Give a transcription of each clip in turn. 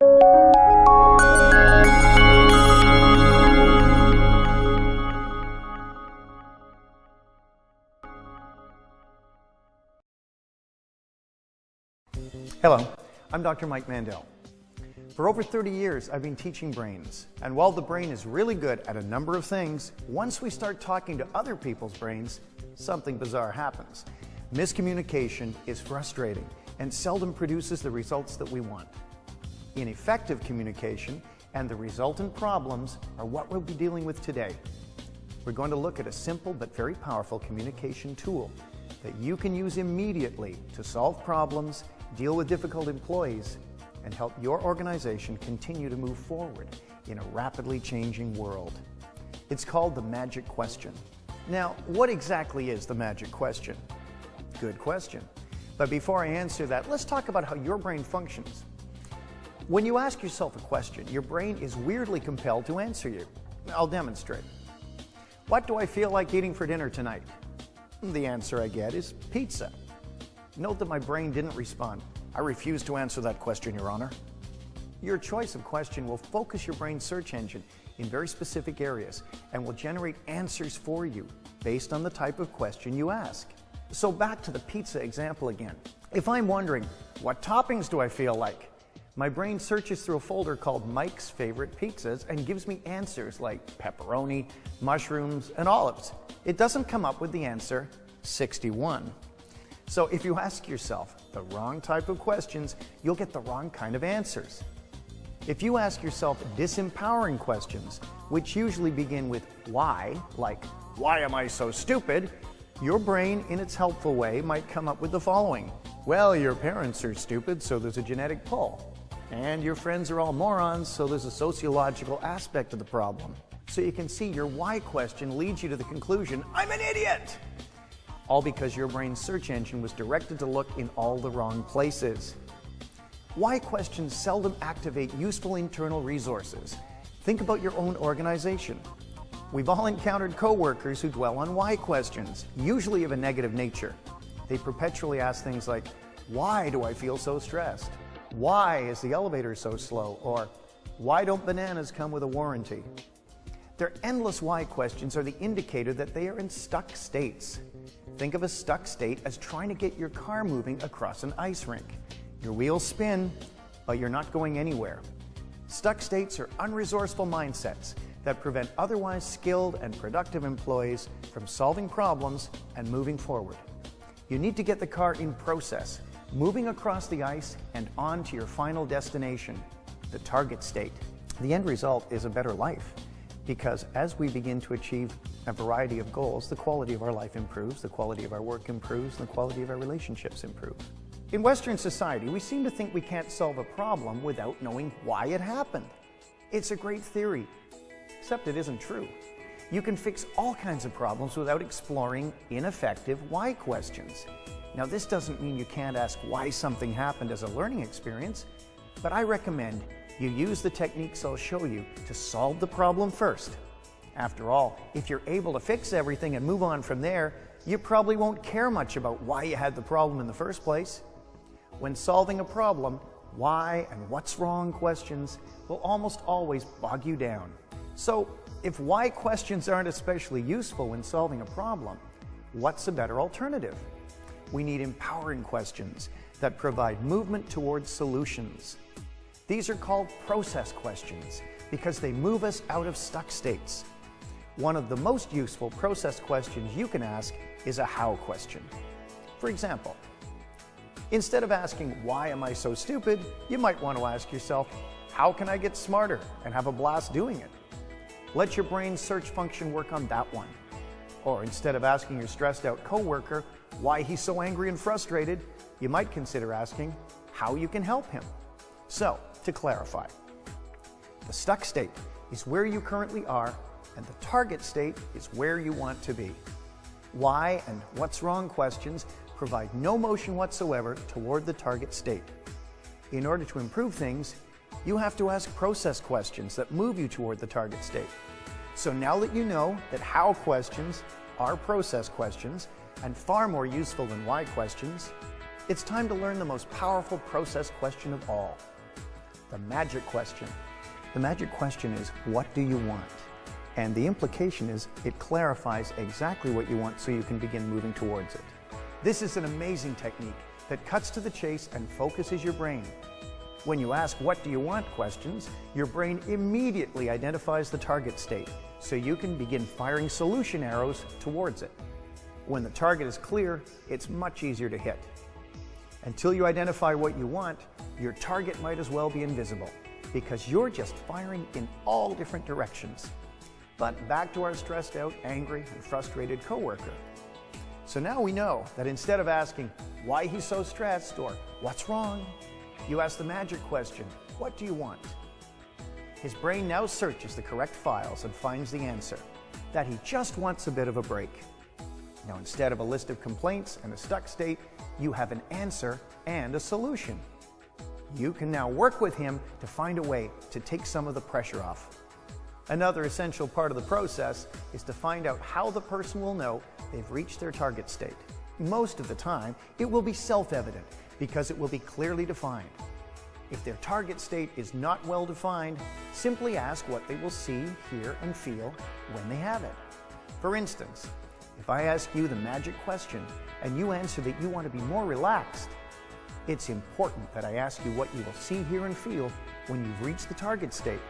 Hello, I'm Dr. Mike Mandel. For over 30 years, I've been teaching brains. And while the brain is really good at a number of things, once we start talking to other people's brains, something bizarre happens. Miscommunication is frustrating and seldom produces the results that we want. Ineffective communication and the resultant problems are what we'll be dealing with today. We're going to look at a simple but very powerful communication tool that you can use immediately to solve problems, deal with difficult employees, and help your organization continue to move forward in a rapidly changing world. It's called the magic question. Now, what exactly is the magic question? Good question. But before I answer that, let's talk about how your brain functions. When you ask yourself a question, your brain is weirdly compelled to answer you. I'll demonstrate. What do I feel like eating for dinner tonight? The answer I get is pizza. Note that my brain didn't respond. I refuse to answer that question, Your Honor. Your choice of question will focus your brain's search engine in very specific areas and will generate answers for you based on the type of question you ask. So back to the pizza example again. If I'm wondering, what toppings do I feel like? My brain searches through a folder called Mike's Favorite Pizzas and gives me answers like pepperoni, mushrooms, and olives. It doesn't come up with the answer 61. So if you ask yourself the wrong type of questions, you'll get the wrong kind of answers. If you ask yourself disempowering questions, which usually begin with why, like, why am I so stupid? Your brain, in its helpful way, might come up with the following. Well, your parents are stupid, so there's a genetic pull. And your friends are all morons, so there's a sociological aspect of the problem. So you can see your why question leads you to the conclusion, I'm an idiot! All because your brain's search engine was directed to look in all the wrong places. Why questions seldom activate useful internal resources. Think about your own organization. We've all encountered coworkers who dwell on why questions, usually of a negative nature. They perpetually ask things like, why do I feel so stressed? Why is the elevator so slow? Or, why don't bananas come with a warranty? Their endless why questions are the indicator that they are in stuck states. Think of a stuck state as trying to get your car moving across an ice rink. Your wheels spin, but you're not going anywhere. Stuck states are unresourceful mindsets that prevent otherwise skilled and productive employees from solving problems and moving forward. You need to get the car in process, moving across the ice and on to your final destination, the target state. The end result is a better life. Because as we begin to achieve a variety of goals, the quality of our life improves, the quality of our work improves, and the quality of our relationships improve. In Western society, we seem to think we can't solve a problem without knowing why it happened. It's a great theory, except it isn't true. You can fix all kinds of problems without exploring ineffective why questions. Now, this doesn't mean you can't ask why something happened as a learning experience, but I recommend you use the techniques I'll show you to solve the problem first. After all, if you're able to fix everything and move on from there, you probably won't care much about why you had the problem in the first place. When solving a problem, why and what's wrong questions will almost always bog you down. So, if why questions aren't especially useful when solving a problem, what's a better alternative? We need empowering questions that provide movement towards solutions. These are called process questions because they move us out of stuck states. One of the most useful process questions you can ask is a how question. For example, instead of asking, why am I so stupid? You might want to ask yourself, how can I get smarter and have a blast doing it? Let your brain's search function work on that one. Or instead of asking your stressed out coworker why he's so angry and frustrated, you might consider asking how you can help him. So, to clarify, the stuck state is where you currently are, and the target state is where you want to be. Why and what's wrong questions provide no motion whatsoever toward the target state. In order to improve things, you have to ask process questions that move you toward the target state. So now that you know that how questions are process questions and far more useful than why questions, it's time to learn the most powerful process question of all. the magic question. The magic question is, what do you want? And the implication is it clarifies exactly what you want so you can begin moving towards it. This is an amazing technique that cuts to the chase and focuses your brain. When you ask what do you want questions, your brain immediately identifies the target state so you can begin firing solution arrows towards it. When the target is clear, it's much easier to hit. Until you identify what you want, your target might as well be invisible because you're just firing in all different directions. But back to our stressed out, angry, and frustrated coworker. So now we know that instead of asking why he's so stressed or what's wrong, you ask the magic question, what do you want? His brain now searches the correct files and finds the answer, that he just wants a bit of a break. Now instead of a list of complaints and a stuck state, you have an answer and a solution. You can now work with him to find a way to take some of the pressure off. Another essential part of the process is to find out how the person will know they've reached their target state. Most of the time, it will be self-evident because it will be clearly defined. If their target state is not well defined, simply ask what they will see, hear, and feel when they have it. For instance, if I ask you the magic question and you answer that you want to be more relaxed, it's important that I ask you what you will see, hear, and feel when you've reached the target state.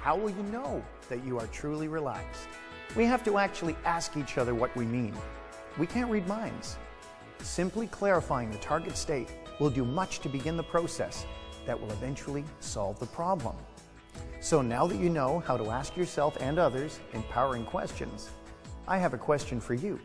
How will you know that you are truly relaxed? We have to actually ask each other what we mean. We can't read minds. Simply clarifying the target state will do much to begin the process that will eventually solve the problem. So now that you know how to ask yourself and others empowering questions, I have a question for you.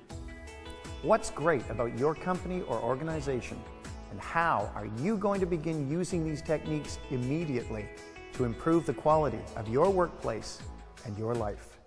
What's great about your company or organization, and how are you going to begin using these techniques immediately to improve the quality of your workplace and your life?